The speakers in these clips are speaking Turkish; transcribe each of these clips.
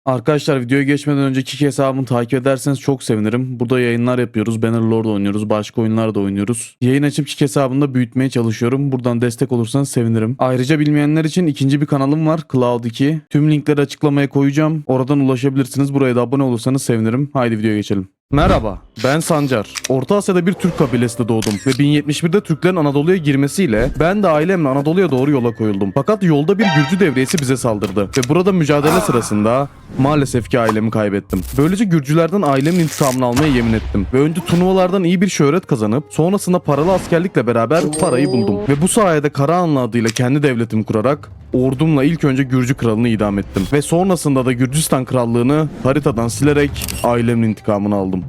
Arkadaşlar videoya geçmeden önce Kik hesabımı takip ederseniz çok sevinirim. Burada yayınlar yapıyoruz. Bannerlord oynuyoruz. Başka oyunlar da oynuyoruz. Yayın açıp Kik hesabında büyütmeye çalışıyorum. Buradan destek olursanız sevinirim. Ayrıca bilmeyenler için ikinci bir kanalım var. Cloud 2. Tüm linkleri açıklamaya koyacağım. Oradan ulaşabilirsiniz. Buraya da abone olursanız sevinirim. Haydi videoya geçelim. Merhaba, ben Sancar. Orta Asya'da bir Türk kabilesinde doğdum ve 1071'de Türklerin Anadolu'ya girmesiyle ben de ailemle Anadolu'ya doğru yola koyuldum. Fakat yolda bir Gürcü devriyesi bize saldırdı ve burada mücadele sırasında maalesef ki ailemi kaybettim. Böylece Gürcülerden ailemin intikamını almaya yemin ettim ve önce turnuvalardan iyi bir şöhret kazanıp sonrasında paralı askerlikle beraber parayı buldum. Ve bu sayede Karahanlı adıyla kendi devletimi kurarak ordumla ilk önce Gürcü kralını idam ettim. Ve sonrasında da Gürcistan krallığını haritadan silerek ailemin intikamını aldım.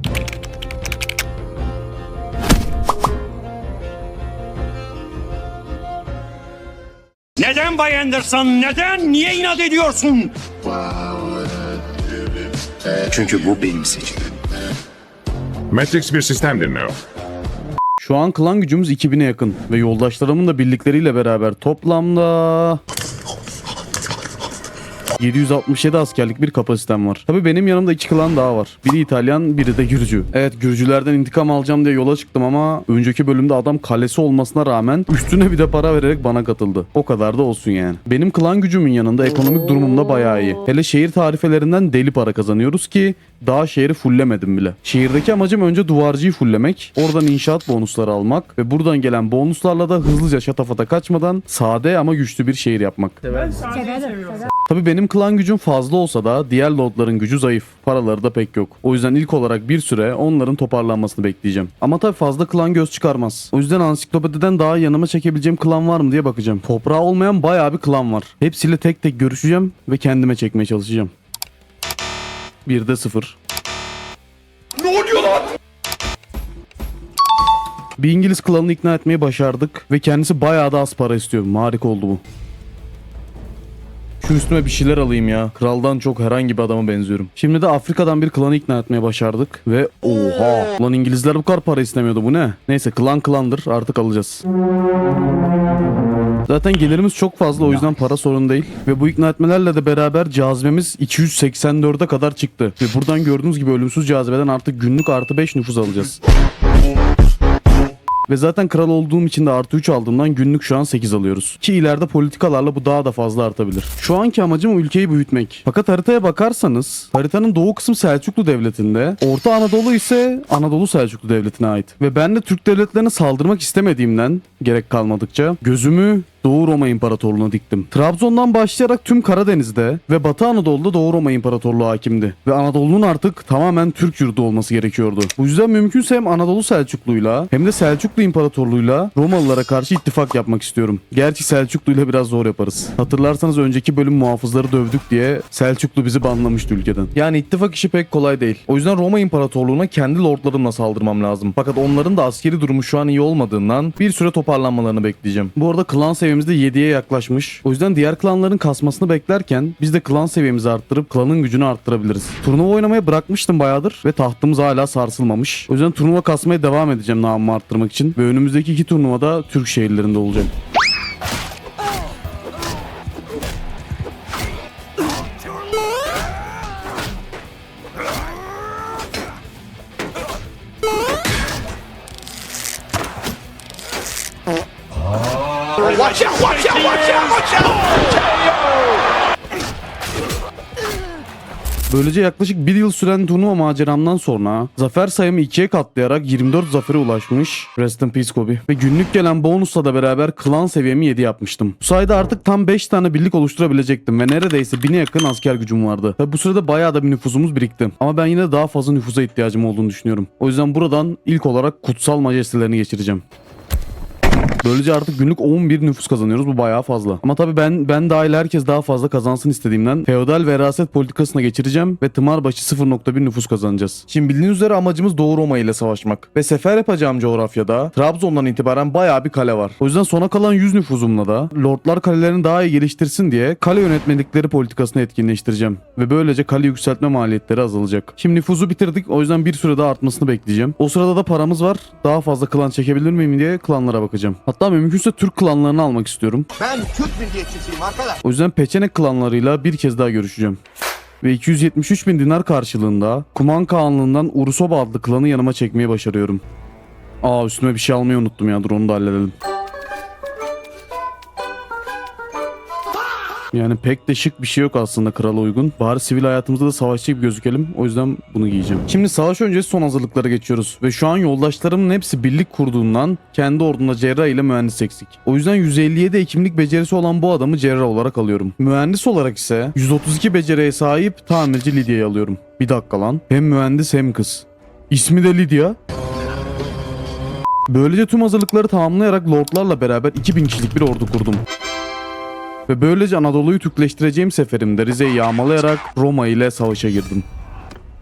Neden Bay Anderson? Neden? Niye inat ediyorsun? Çünkü bu benim seçimim. Matrix bir sistemdir Neo. Şu an klan gücümüz 2000'e yakın ve yoldaşlarımın da birlikleriyle beraber toplamda 767 askerlik bir kapasitem var. Tabii benim yanımda 2 klan daha var. Biri İtalyan, biri de Gürcü. Evet, Gürcülerden intikam alacağım diye yola çıktım ama önceki bölümde adam kalesi olmasına rağmen üstüne bir de para vererek bana katıldı. O kadar da olsun yani. Benim klan gücümün yanında ekonomik durumum da bayağı iyi. Hele şehir tarifelerinden deli para kazanıyoruz ki daha şehri fullemedim bile. Şehirdeki amacım önce duvarcıyı fullemek, oradan inşaat bonusları almak ve buradan gelen bonuslarla da hızlıca şatafata kaçmadan sade ama güçlü bir şehir yapmak. Tabii benim klan gücüm fazla olsa da diğer lordların gücü zayıf. Paraları da pek yok. O yüzden ilk olarak bir süre onların toparlanmasını bekleyeceğim. Ama tabii fazla klan göz çıkarmaz. O yüzden ansiklopediden daha yanıma çekebileceğim klan var mı diye bakacağım. Toprağı olmayan bayağı bir klan var. Hepsiyle tek tek görüşeceğim ve kendime çekmeye çalışacağım. 1'de 0. Ne oluyor lan? Bir İngiliz klanını ikna etmeyi başardık ve kendisi bayağı da az para istiyor. Harika oldu bu. Şu üstüme bir şeyler alayım ya. Kraldan çok herhangi bir adama benziyorum. Şimdi de Afrika'dan bir klanı ikna etmeye başardık. Ve oha! Ulan İngilizler bu kadar para istemiyordu, bu ne? Neyse, klan klandır, artık alacağız. Zaten gelirimiz çok fazla, o yüzden para sorun değil. Ve bu ikna etmelerle de beraber cazibemiz 284'e kadar çıktı. Ve buradan gördüğünüz gibi ölümsüz cazibeden artık günlük +5 nüfus alacağız. Ve zaten kral olduğum için de +3 aldığımdan günlük şu an 8 alıyoruz. Ki ileride politikalarla bu daha da fazla artabilir. Şu anki amacım ülkeyi büyütmek. Fakat haritaya bakarsanız haritanın doğu kısmı Selçuklu Devleti'nde, Orta Anadolu ise Anadolu Selçuklu Devleti'ne ait. Ve ben de Türk devletlerine saldırmak istemediğimden gerek kalmadıkça gözümü Doğu Roma İmparatorluğu'na diktim. Trabzon'dan başlayarak tüm Karadeniz'de ve Batı Anadolu'da Doğu Roma İmparatorluğu hakimdi. Ve Anadolu'nun artık tamamen Türk yurdu olması gerekiyordu. Bu yüzden mümkünse hem Anadolu Selçuklu'yla hem de Selçuklu İmparatorluğu'yla Romalılara karşı ittifak yapmak istiyorum. Gerçi Selçuklu'yla biraz zor yaparız. Hatırlarsanız önceki bölüm muhafızları dövdük diye Selçuklu bizi banlamıştı ülkeden. Yani ittifak işi pek kolay değil. O yüzden Roma İmparatorluğu'na kendi lordlarımla saldırmam lazım. Fakat onların da askeri durumu şu an iyi olmadığından bir süre toparlanmalarını bekleyeceğim. Bu arada klan seviyemiz de 7'ye yaklaşmış. O yüzden diğer klanların kasmasını beklerken biz de klan seviyemizi arttırıp klanın gücünü arttırabiliriz. Turnuva oynamaya bırakmıştım bayağıdır ve tahtımız hala sarsılmamış. O yüzden turnuva kasmaya devam edeceğim namımı arttırmak için ve önümüzdeki 2 turnuvada Türk şehirlerinde olacağım. Watch out, watch out, watch out, watch out! Böylece yaklaşık 1 yıl süren turnuva maceramdan sonra zafer sayımı 2'ye katlayarak 24 zafere ulaşmış. Rest in peace Kobe. Ve günlük gelen bonusla da beraber klan seviyemi 7 yapmıştım. Bu sayede artık tam 5 tane birlik oluşturabilecektim ve neredeyse 1000'e yakın asker gücüm vardı. Ve bu sırada bayağı da bir nüfusumuz birikti. Ama ben yine de daha fazla nüfusa ihtiyacım olduğunu düşünüyorum. O yüzden buradan ilk olarak kutsal majestelerini geçireceğim. Böylece artık günlük 11 nüfus kazanıyoruz. Bu bayağı fazla. Ama tabii ben dahil herkes daha fazla kazansın istediğimden feodal veraset politikasına geçireceğim ve tımar başı 0.1 nüfus kazanacağız. Şimdi bildiğiniz üzere amacımız Doğu Roma ile savaşmak. Ve sefer yapacağım coğrafyada Trabzon'dan itibaren bayağı bir kale var. O yüzden sona kalan 100 nüfuzumla da lordlar kalelerini daha iyi geliştirsin diye kale yönetmelikleri politikasını etkinleştireceğim. Ve böylece kale yükseltme maliyetleri azalacak. Şimdi nüfuzu bitirdik. O yüzden bir süre daha artmasını bekleyeceğim. O sırada da paramız var. Daha fazla klan çekebilir miyim diye klanlara bakacağım. Hatta mümkünse Türk klanlarını almak istiyorum. Ben Türk milliyetçisiyim arkadaş. O yüzden Peçenek klanlarıyla bir kez daha görüşeceğim. Ve 273 bin dinar karşılığında Kuman Kağanlığından Urusoba adlı klanı yanıma çekmeyi başarıyorum. Üstüme bir şey almayı unuttum ya, dur onu da halledelim. Yani pek de şık bir şey yok aslında krala uygun. Bari sivil hayatımızda da savaşçı gibi gözükelim. O yüzden bunu giyeceğim. Şimdi savaş öncesi son hazırlıklara geçiyoruz. Ve şu an yoldaşlarımın hepsi birlik kurduğundan kendi ordumda cerrah ile mühendis eksik. O yüzden 157 hekimlik becerisi olan bu adamı cerrah olarak alıyorum. Mühendis olarak ise 132 beceriye sahip tamirci Lidya'yı alıyorum. Bir dakika lan. Hem mühendis hem kız. İsmi de Lidya. Böylece tüm hazırlıkları tamamlayarak lordlarla beraber 2000 kişilik bir ordu kurdum. Ve böylece Anadolu'yu Türkleştireceğim seferimde Rize'yi yağmalayarak Roma ile savaşa girdim.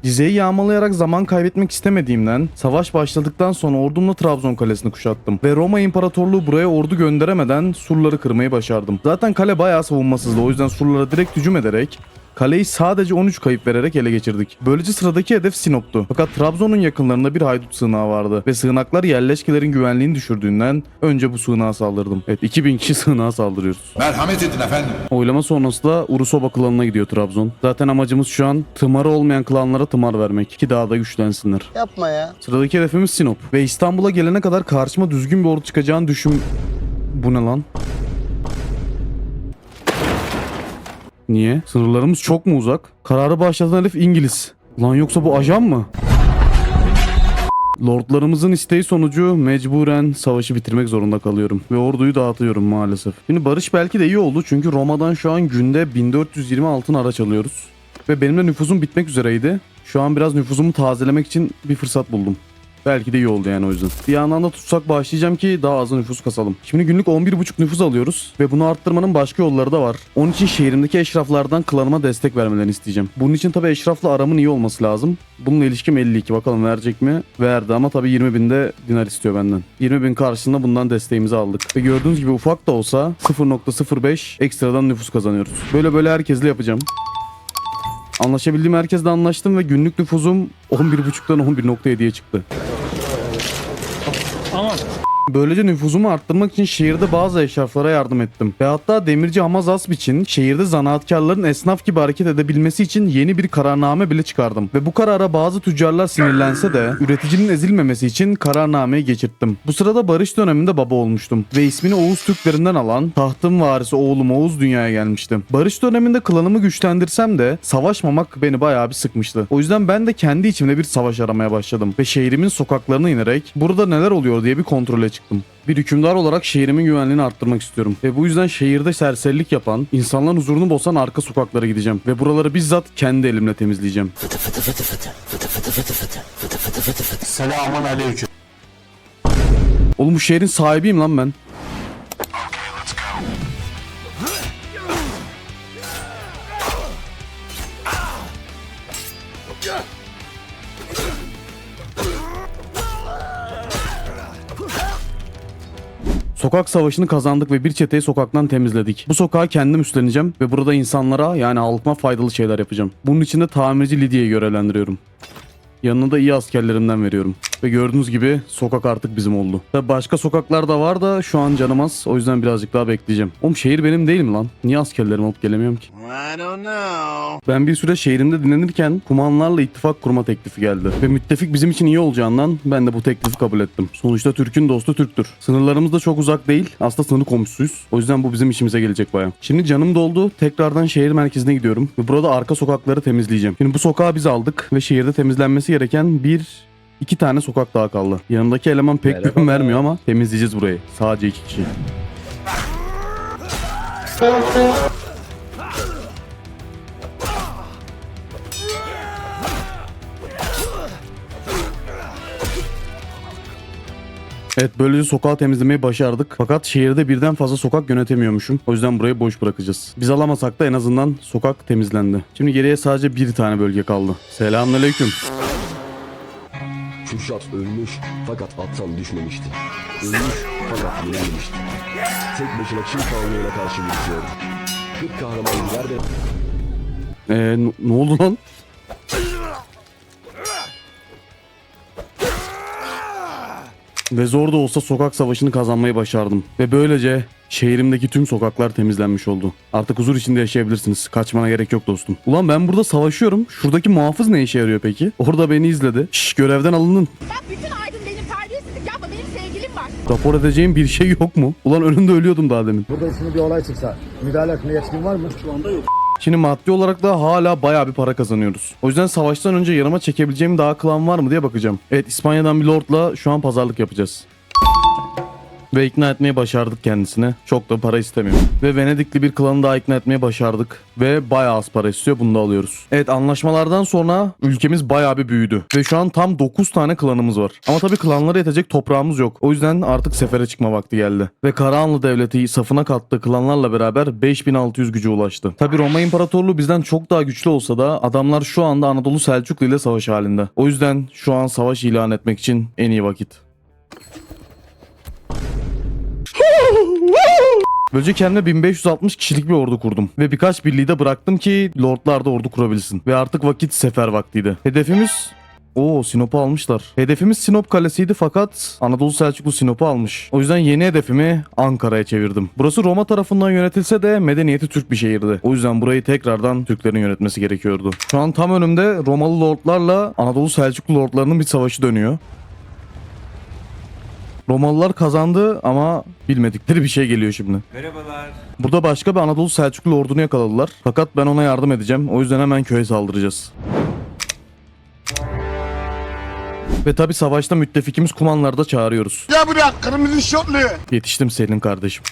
Rize'yi yağmalayarak zaman kaybetmek istemediğimden savaş başladıktan sonra ordumla Trabzon kalesini kuşattım. Ve Roma İmparatorluğu buraya ordu gönderemeden surları kırmayı başardım. Zaten kale bayağı savunmasızdı, o yüzden surlara direkt hücum ederek kaleyi sadece 13 kayıp vererek ele geçirdik. Böylece sıradaki hedef Sinop'tu. Fakat Trabzon'un yakınlarında bir haydut sığınağı vardı. Ve sığınaklar yerleşkelerin güvenliğini düşürdüğünden önce bu sığınağa saldırdım. Evet, 2000 kişi sığınağa saldırıyoruz. Merhamet edin efendim. Oylama sonrası da Urusoba klanına gidiyor Trabzon. Zaten amacımız şu an tımarı olmayan klanlara tımar vermek ki daha da güçlensinler. Yapma ya. Sıradaki hedefimiz Sinop. Ve İstanbul'a gelene kadar karşıma düzgün bir ordu çıkacağını Bu ne lan? Niye? Sınırlarımız çok mu uzak? Kararı başlatan herif İngiliz. Lan yoksa bu ajan mı? Lordlarımızın isteği sonucu mecburen savaşı bitirmek zorunda kalıyorum. Ve orduyu dağıtıyorum maalesef. Şimdi barış belki de iyi oldu çünkü Roma'dan şu an günde 1420 altın araç alıyoruz. Ve benim de nüfuzum bitmek üzereydi. Şu an biraz nüfuzumu tazelemek için bir fırsat buldum. Belki de iyi oldu yani o yüzden. Bir yandan da tutsak başlayacağım ki daha az nüfus kasalım. Şimdi günlük 11,5 nüfus alıyoruz ve bunu arttırmanın başka yolları da var. Onun için şehrimdeki eşraflardan klanıma destek vermelerini isteyeceğim. Bunun için tabii eşrafla aramın iyi olması lazım. Bununla ilişkim 52. Bakalım verecek mi? Verdi ama tabii 20.000 de dinar istiyor benden. 20.000 karşılığında bundan desteğimizi aldık. Ve gördüğünüz gibi ufak da olsa 0,05 ekstradan nüfus kazanıyoruz. Böyle herkesle yapacağım. Anlaşabildiğim herkesle anlaştım ve günlük nüfuzum 11,5'tan 11,7'ye çıktı. Böylece nüfuzumu arttırmak için şehirde bazı eşraflara yardım ettim. Ve hatta demirci Hamaz Asp için şehirde zanaatkarların esnaf gibi hareket edebilmesi için yeni bir kararname bile çıkardım. Ve bu karara bazı tüccarlar sinirlense de üreticinin ezilmemesi için kararnameyi geçirttim. Bu sırada barış döneminde baba olmuştum. Ve ismini Oğuz Türklerinden alan tahtın varisi oğlum Oğuz dünyaya gelmişti. Barış döneminde klanımı güçlendirsem de savaşmamak beni bayağı bir sıkmıştı. O yüzden ben de kendi içimde bir savaş aramaya başladım. Ve şehrimin sokaklarına inerek burada neler oluyor diye bir kontrole çıktım. Bir hükümdar olarak şehrimin güvenliğini arttırmak istiyorum. Ve bu yüzden şehirde serserilik yapan, insanların huzurunu bozan arka sokaklara gideceğim. Ve buraları bizzat kendi elimle temizleyeceğim. Selamun aleyküm. Oğlum bu şehrin sahibiyim lan ben. Sokak savaşını kazandık ve bir çeteyi sokaktan temizledik. Bu sokağı kendim üstleneceğim ve burada insanlara yani halkıma faydalı şeyler yapacağım. Bunun için de tamirci Lidya'yı görevlendiriyorum. Yanına da iyi askerlerimden veriyorum. Ve gördüğünüz gibi sokak artık bizim oldu. Tabi başka sokaklar da var da şu an canım az. O yüzden birazcık daha bekleyeceğim. Oğlum şehir benim değil mi lan? Niye askerlerimi alıp gelemiyorum ki? I don't know. Ben bir süre şehrimde dinlenirken Kumanlarla ittifak kurma teklifi geldi. Ve müttefik bizim için iyi olacağından ben de bu teklifi kabul ettim. Sonuçta Türk'ün dostu Türk'tür. Sınırlarımız da çok uzak değil. Aslında sınır komşusuyuz. O yüzden bu bizim işimize gelecek baya. Şimdi canım doldu. Tekrardan şehir merkezine gidiyorum. Ve burada arka sokakları temizleyeceğim. Şimdi bu sokağı biz aldık. Ve şehirde temizlenmesi gereken iki tane sokak daha kaldı. Yanımdaki eleman pek güven vermiyor ama temizleyeceğiz burayı. Sadece 2 kişi. Evet, böylece sokağı temizlemeyi başardık. Fakat şehirde birden fazla sokak yönetemiyormuşum. O yüzden burayı boş bırakacağız. Biz alamasak da en azından sokak temizlendi. Şimdi geriye sadece bir tane bölge kaldı. Selamünaleyküm. Kürşat ölmüş fakat attan düşmemişti. Ölmüş fakat yenilmemişti. Tek başına Çin kanununa karşı yürütüyordu. 40 kahraman birer de... Ne oldu lan? Ve zor da olsa sokak savaşını kazanmayı başardım. Ve böylece şehrimdeki tüm sokaklar temizlenmiş oldu. Artık huzur içinde yaşayabilirsiniz. Kaçmana gerek yok dostum. Ulan ben burada savaşıyorum. Şuradaki muhafız ne işe yarıyor peki? Orada beni izledi. Şşş, görevden alındın. Bak bütün Aydın benim, terbiyesizlik yapma, benim sevgilim var. Rapor edeceğim bir şey yok mu? Ulan önünde ölüyordum daha demin. Burada şimdi bir olay çıksa müdahale etmeye yetkin var mı? Şu anda yok. Şimdi maddi olarak da hala bayağı bir para kazanıyoruz. O yüzden savaştan önce yanıma çekebileceğim daha klan var mı diye bakacağım. Evet, İspanya'dan bir lordla şu an pazarlık yapacağız. Ve ikna etmeyi başardık kendisine. Çok da para istemiyor. Ve Venedikli bir klanı daha ikna etmeye başardık. Ve bayağı az para istiyor. Bunu da alıyoruz. Evet, anlaşmalardan sonra ülkemiz bayağı bir büyüdü. Ve şu an tam 9 tane klanımız var. Ama tabii klanlara yetecek toprağımız yok. O yüzden artık sefere çıkma vakti geldi. Ve Karahanlı Devleti safına kattığı klanlarla beraber 5600 güce ulaştı. Tabii Roma İmparatorluğu bizden çok daha güçlü olsa da adamlar şu anda Anadolu Selçuklu ile savaş halinde. O yüzden şu an savaş ilan etmek için en iyi vakit. Böylece kendime 1560 kişilik bir ordu kurdum. Ve birkaç birliği de bıraktım ki lordlar da ordu kurabilsin. Ve artık vakit sefer vaktiydi. Hedefimiz... Sinop'u almışlar. Hedefimiz Sinop Kalesi'ydi fakat Anadolu Selçuklu Sinop'u almış. O yüzden yeni hedefimi Ankara'ya çevirdim. Burası Roma tarafından yönetilse de medeniyeti Türk bir şehirdi. O yüzden burayı tekrardan Türklerin yönetmesi gerekiyordu. Şu an tam önümde Romalı lordlarla Anadolu Selçuklu lordlarının bir savaşı dönüyor. Romalılar kazandı ama bilmedikleri bir şey geliyor şimdi. Merhabalar. Burada başka bir Anadolu Selçuklu ordunu yakaladılar. Fakat ben ona yardım edeceğim. O yüzden hemen köye saldıracağız. Ve tabi savaşta müttefikimiz Kumanları da çağırıyoruz. Gel buraya kırmızı şortlu. Yetiştim senin kardeşim.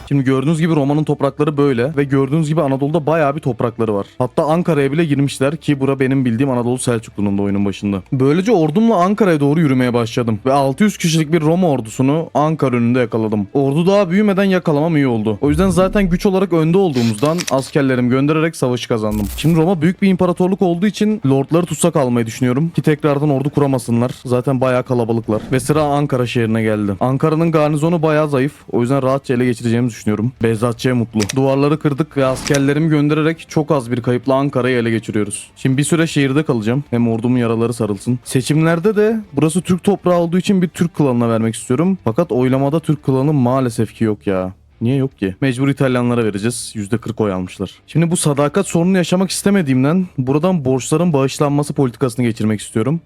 Şimdi gördüğünüz gibi Roma'nın toprakları böyle ve gördüğünüz gibi Anadolu'da bayağı bir toprakları var. Hatta Ankara'ya bile girmişler ki bura benim bildiğim Anadolu Selçuklu'nun da oyunun başında. Böylece ordumla Ankara'ya doğru yürümeye başladım ve 600 kişilik bir Roma ordusunu Ankara önünde yakaladım. Ordu daha büyümeden yakalamam iyi oldu. O yüzden zaten güç olarak önde olduğumuzdan askerlerimi göndererek savaşı kazandım. Şimdi Roma büyük bir imparatorluk olduğu için lordları tutsak almayı düşünüyorum ki tekrardan ordu kuramasınlar. Zaten bayağı kalabalıklar ve sıra Ankara şehrine geldi. Ankara'nın garnizonu bayağı zayıf. O yüzden rahatça ele geçireceğimizi düşünüyorum. Behzatçı'ya mutlu. Duvarları kırdık ve askerlerimi göndererek çok az bir kayıpla Ankara'yı ele geçiriyoruz. Şimdi bir süre şehirde kalacağım. Hem ordumun yaraları sarılsın. Seçimlerde de burası Türk toprağı olduğu için bir Türk klanına vermek istiyorum. Fakat oylamada Türk klanı maalesef ki yok ya. Niye yok ki? Mecbur İtalyanlara vereceğiz. %40 oy almışlar. Şimdi bu sadakat sorununu yaşamak istemediğimden buradan borçların bağışlanması politikasını geçirmek istiyorum.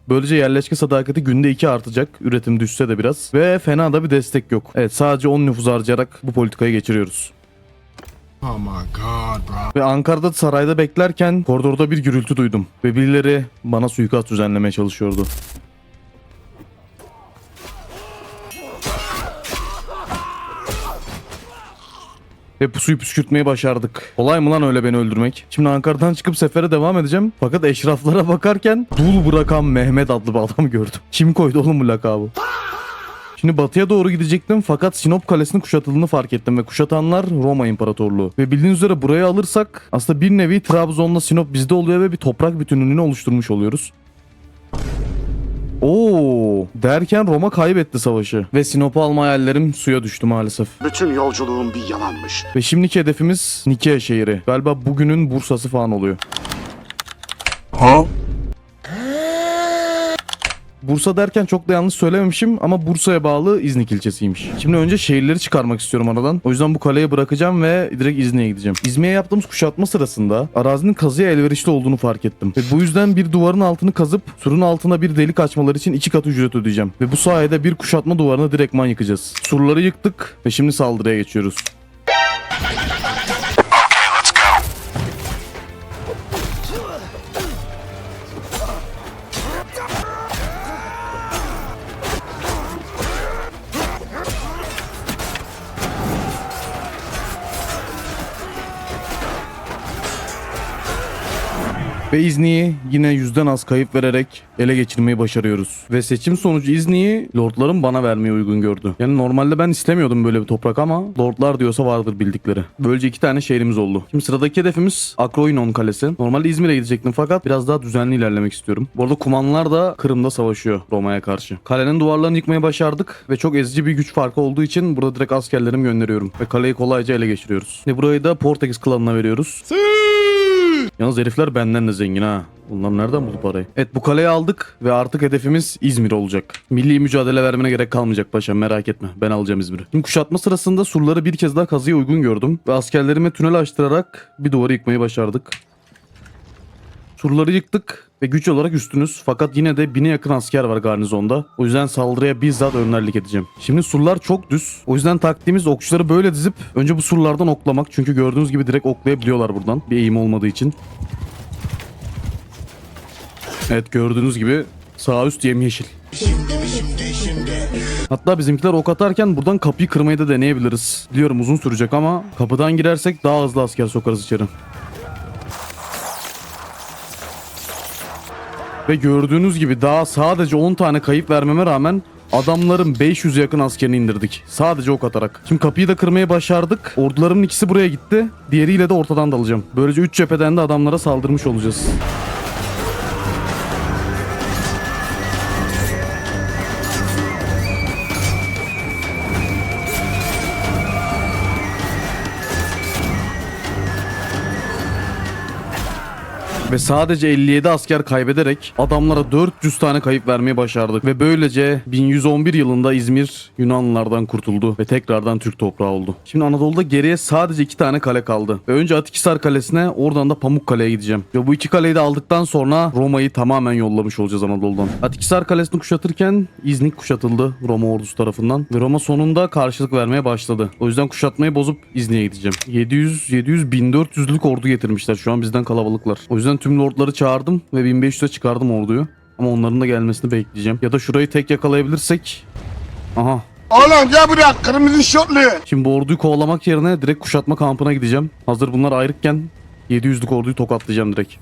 Böylece yerleşke sadakati günde 2 artacak. Üretim düşse de biraz. Ve fena da bir destek yok. Evet, sadece 10 nüfus harcayarak bu politikayı geçiriyoruz. Oh my god bro. Ve Ankara'da sarayda beklerken koridorda bir gürültü duydum. Ve birileri bana suikast düzenlemeye çalışıyordu. Ve pusuyu püskürtmeyi başardık. Kolay mı lan öyle beni öldürmek? Şimdi Ankara'dan çıkıp sefere devam edeceğim. Fakat eşraflara bakarken dul bırakan Mehmet adlı bir adam gördüm. Kim koydu oğlum bu lakabı? Şimdi batıya doğru gidecektim fakat Sinop Kalesi'nin kuşatıldığını fark ettim ve kuşatanlar Roma İmparatorluğu. Ve bildiğiniz üzere burayı alırsak aslında bir nevi Trabzon'la Sinop bizde oluyor ve bir toprak bütünlüğünü oluşturmuş oluyoruz. Derken Roma kaybetti savaşı ve Sinop'u alma hayallerim suya düştü maalesef. Bütün yolculuğum bir yalanmış. Ve şimdiki hedefimiz Nikea şehri. Galiba bugünün Bursa'sı falan oluyor. Ha? Bursa derken çok da yanlış söylememişim ama Bursa'ya bağlı İznik ilçesiymiş. Şimdi önce şehirleri çıkarmak istiyorum aradan. O yüzden bu kaleyi bırakacağım ve direkt İznik'e gideceğim. İznik'e yaptığımız kuşatma sırasında arazinin kazıya elverişli olduğunu fark ettim. Ve bu yüzden bir duvarın altını kazıp surun altına bir delik açmaları için 2 kat ücret ödeyeceğim. Ve bu sayede bir kuşatma duvarını direktman yıkacağız. Surları yıktık ve şimdi saldırıya geçiyoruz. Ve İznik'i yine yüzden az kayıp vererek ele geçirmeyi başarıyoruz. Ve seçim sonucu İznik'i lordların bana vermeyi uygun gördü. Yani normalde ben istemiyordum böyle bir toprak ama lordlar diyorsa vardır bildikleri. Böylece 2 tane şehrimiz oldu. Şimdi sıradaki hedefimiz Akroinon Kalesi. Normalde İzmir'e gidecektim fakat biraz daha düzenli ilerlemek istiyorum. Bu arada Kumanlılar da Kırım'da savaşıyor Roma'ya karşı. Kalenin duvarlarını yıkmayı başardık ve çok ezici bir güç farkı olduğu için burada direkt askerlerimi gönderiyorum. Ve kaleyi kolayca ele geçiriyoruz. Ve burayı da Portekiz klanına veriyoruz. Yalnız herifler benden de zengin ha. Bunlar nereden buldu parayı? Evet, bu kaleyi aldık ve artık hedefimiz İzmir olacak. Milli mücadele vermene gerek kalmayacak paşam, merak etme. Ben alacağım İzmir'i. Şimdi kuşatma sırasında surları bir kez daha kazıya uygun gördüm. Ve askerlerime tünel açtırarak bir duvarı yıkmayı başardık. Surları yıktık ve güç olarak üstünüz. Fakat yine de 1000'e yakın asker var garnizonda. O yüzden saldırıya bizzat önderlik edeceğim. Şimdi surlar çok düz. O yüzden taktiğimiz okçuları böyle dizip önce bu surlardan oklamak. Çünkü gördüğünüz gibi direkt oklayabiliyorlar buradan. Bir eğim olmadığı için. Evet, gördüğünüz gibi sağ üst yemyeşil. Hatta bizimkiler ok atarken buradan kapıyı kırmayı da deneyebiliriz. Biliyorum uzun sürecek ama kapıdan girersek daha hızlı asker sokarız içeri. Ve gördüğünüz gibi daha sadece 10 tane kayıp vermeme rağmen adamların 500'e yakın askerini indirdik. Sadece ok atarak. Şimdi kapıyı da kırmaya başardık. Ordularımın ikisi buraya gitti. Diğeriyle de ortadan dalacağım. Böylece 3 cepheden de adamlara saldırmış olacağız. Ve sadece 57 asker kaybederek adamlara 400 tane kayıp vermeyi başardık. Ve böylece 1111 yılında İzmir Yunanlılardan kurtuldu ve tekrardan Türk toprağı oldu. Şimdi Anadolu'da geriye sadece 2 tane kale kaldı. Ve önce Atikhisar Kalesi'ne, oradan da Pamukkale'ye gideceğim. Ve bu 2 kaleyi de aldıktan sonra Roma'yı tamamen yollamış olacağız Anadolu'dan. Atikhisar Kalesi'ni kuşatırken İznik kuşatıldı Roma ordusu tarafından. Ve Roma sonunda karşılık vermeye başladı. O yüzden kuşatmayı bozup İznik'e gideceğim. 1400'lük ordu getirmişler. Şu an bizden kalabalıklar. O yüzden tüm lordları çağırdım ve 1500'e çıkardım orduyu. Ama onların da gelmesini bekleyeceğim. Ya da şurayı tek yakalayabilirsek. Aha. Oğlum gel buraya kırmızı şortlu. Şimdi bu orduyu kovalamak yerine direkt kuşatma kampına gideceğim. Hazır bunlar ayrıkken 700'lük orduyu tokatlayacağım direkt.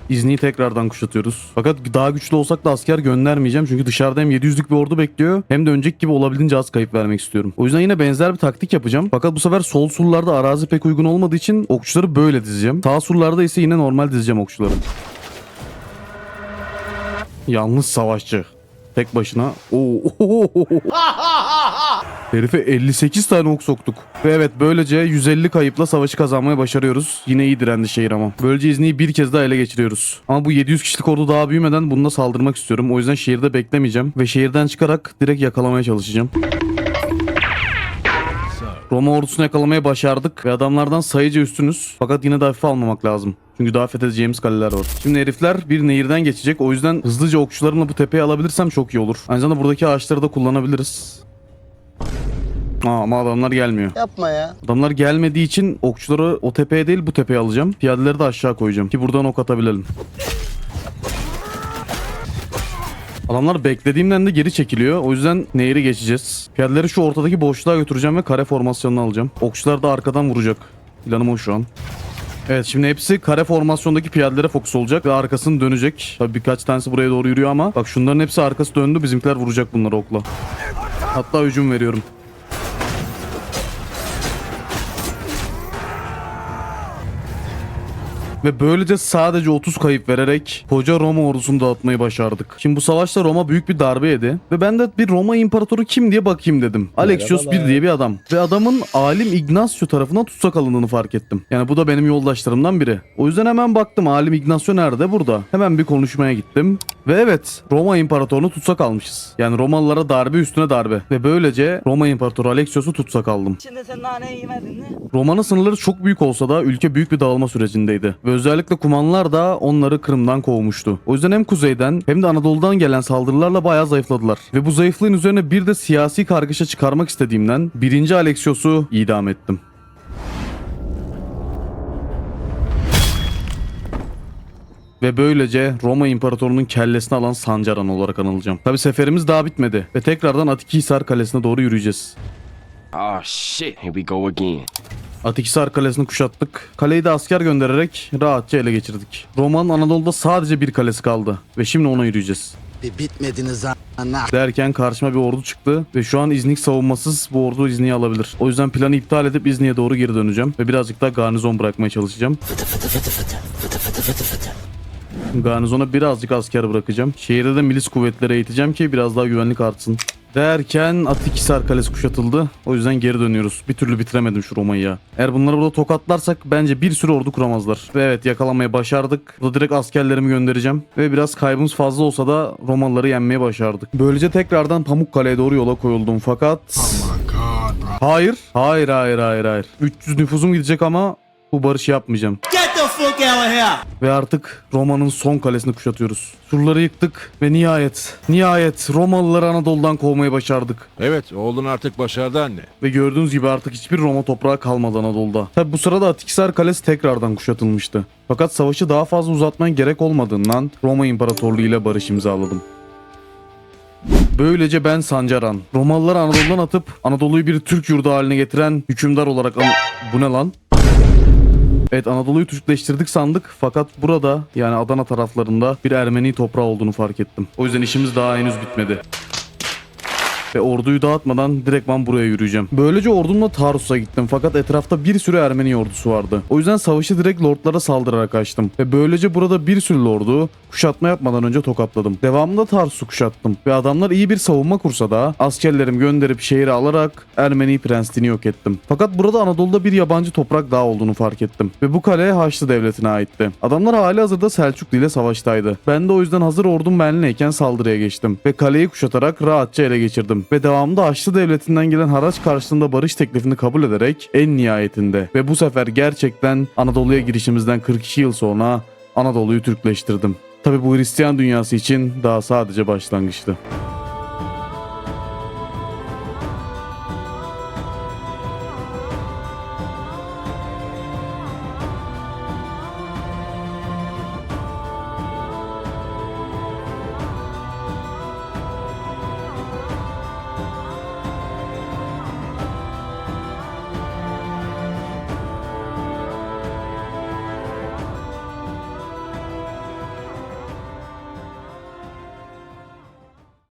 İznik'i tekrardan kuşatıyoruz. Fakat daha güçlü olsak da asker göndermeyeceğim. Çünkü dışarıda hem 700'lük bir ordu bekliyor hem de önceki gibi olabildiğince az kayıp vermek istiyorum. O yüzden yine benzer bir taktik yapacağım. Fakat bu sefer sol surlarda arazi pek uygun olmadığı için okçuları böyle dizeceğim. Sağ surlarda ise yine normal dizeceğim okçuları. Yalnız savaşçı. Tek başına. Herife 58 tane ok soktuk. Ve evet, böylece 150 kayıpla savaşı kazanmaya başarıyoruz. Yine iyi direndi şehir ama. Böylece İznik'i bir kez daha ele geçiriyoruz. Ama bu 700 kişilik ordu daha büyümeden bununla saldırmak istiyorum. O yüzden şehirde beklemeyeceğim. Ve şehirden çıkarak direkt yakalamaya çalışacağım. Roma ordusunu yakalamaya başardık. Ve adamlardan sayıca üstünüz. Fakat yine de hafife almamak lazım. Çünkü daha fethedeceğimiz kaleler var. Şimdi herifler bir nehirden geçecek. O yüzden hızlıca okçularımla bu tepeyi alabilirsem çok iyi olur. Aynı zamanda buradaki ağaçları da kullanabiliriz. Ama adamlar gelmiyor. Yapma ya. Adamlar gelmediği için okçuları o tepeye değil bu tepeye alacağım. Piyadeleri de aşağı koyacağım ki buradan ok atabilelim. Adamlar beklediğimden de geri çekiliyor. O yüzden nehri geçeceğiz. Piyadeleri şu ortadaki boşluğa götüreceğim ve kare formasyonunu alacağım. Okçular da arkadan vuracak. Planım o şu an. Evet, şimdi hepsi kare formasyondaki piyadelere fokus olacak ve arkasını dönecek. Tabii birkaç tanesi buraya doğru yürüyor ama bak şunların hepsi arkası döndü. Bizimkiler vuracak bunları okla. Hatta hücum veriyorum. Ve böylece sadece 30 kayıp vererek koca Roma ordusunu dağıtmayı başardık. Şimdi bu savaşta Roma büyük bir darbe yedi. Ve ben de bir Roma imparatoru kim diye bakayım dedim. Alexios I diye bir adam. Ve adamın alim Ignazio tarafından tutsak alındığını fark ettim. Yani bu da benim yoldaşlarımdan biri. O yüzden hemen baktım, alim Ignazio nerede? Burada. Hemen bir konuşmaya gittim. Ve evet, Roma imparatorunu tutsak almışız. Yani Romalılara darbe üstüne darbe. Ve böylece Roma imparatoru Alexios'u tutsak aldım. Şimdi sen naneyi yemedin mi? Roma'nın sınırları çok büyük olsa da ülke büyük bir dağılma sürecindeydi. Ve özellikle Kumanlılar da onları Kırım'dan kovmuştu. O yüzden hem kuzeyden hem de Anadolu'dan gelen saldırılarla bayağı zayıfladılar. Ve bu zayıflığın üzerine bir de siyasi kargaşa çıkarmak istediğimden 1. Alexios'u idam ettim. Ve böylece Roma İmparatorunun kellesini alan Sancaran olarak anılacağım. Tabi seferimiz daha bitmedi ve tekrardan Atikhisar Kalesi'ne doğru yürüyeceğiz. Ah shit, here we go again. Atikhisar Kalesi'ni kuşattık. Kaleyi de asker göndererek rahatça ele geçirdik. Roma'nın Anadolu'da sadece bir kalesi kaldı ve şimdi ona yürüyeceğiz. Bitmediniz ana. Derken karşıma bir ordu çıktı ve şu an İznik savunmasız bu ordu İznik'i alabilir. O yüzden planı iptal edip İznik'e doğru geri döneceğim ve birazcık daha garnizon bırakmaya çalışacağım. Garnizona birazcık asker bırakacağım. Şehirde de milis kuvvetleri eğiteceğim ki biraz daha güvenlik artsın. Derken Atikhisar Kalesi kuşatıldı. O yüzden geri dönüyoruz. Bir türlü bitiremedim şu Roma'yı ya. Eğer bunları burada tokatlarsak bence bir sürü ordu kuramazlar. Ve evet, yakalamayı başardık. Burada direkt askerlerimi göndereceğim. Ve biraz kaybımız fazla olsa da Romalıları yenmeye başardık. Böylece tekrardan Pamukkale'ye doğru yola koyuldum fakat... Hayır. 300 nüfusum gidecek ama bu barışı yapmayacağım. Ve artık Roma'nın son kalesini kuşatıyoruz. Surları yıktık ve nihayet Romalıları Anadolu'dan kovmayı başardık. Evet, oğlun artık başardı anne. Ve gördüğünüz gibi artık hiçbir Roma toprağı kalmadı Anadolu'da. Tabi bu sırada Atikhisar Kalesi tekrardan kuşatılmıştı. Fakat savaşı daha fazla uzatmaya gerek olmadığından Roma İmparatorluğu ile barış imzaladım. Böylece ben Sancaran, Romalıları Anadolu'dan atıp Anadolu'yu bir Türk yurdu haline getiren hükümdar olarak... Bu ne lan? Evet, Anadolu'yu Türkleştirdik sandık fakat burada yani Adana taraflarında bir Ermeni toprağı olduğunu fark ettim. O yüzden işimiz daha henüz bitmedi. Ve orduyu dağıtmadan direktman buraya yürüyeceğim. Böylece ordumla Tarsus'a gittim fakat etrafta bir sürü Ermeni ordusu vardı. O yüzden savaşı direkt lordlara saldırarak açtım. Ve böylece burada bir sürü lordu kuşatma yapmadan önce tokatladım. Devamında Tarsus'u kuşattım. Ve adamlar iyi bir savunma kursa da askerlerimi gönderip şehri alarak Ermeni prensliğini yok ettim. Fakat burada Anadolu'da bir yabancı toprak daha olduğunu fark ettim. Ve bu kale Haçlı Devleti'ne aitti. Adamlar halihazırda Selçuklu ile savaştaydı. Ben de o yüzden hazır ordum benimleyken saldırıya geçtim. Ve kaleyi kuşatarak rahatça ele geçirdim. Ve devamında Haçlı Devleti'nden gelen haraç karşılığında barış teklifini kabul ederek en nihayetinde ve bu sefer gerçekten Anadolu'ya girişimizden 42 yıl sonra Anadolu'yu Türkleştirdim. Tabi bu Hristiyan dünyası için daha sadece başlangıçtı.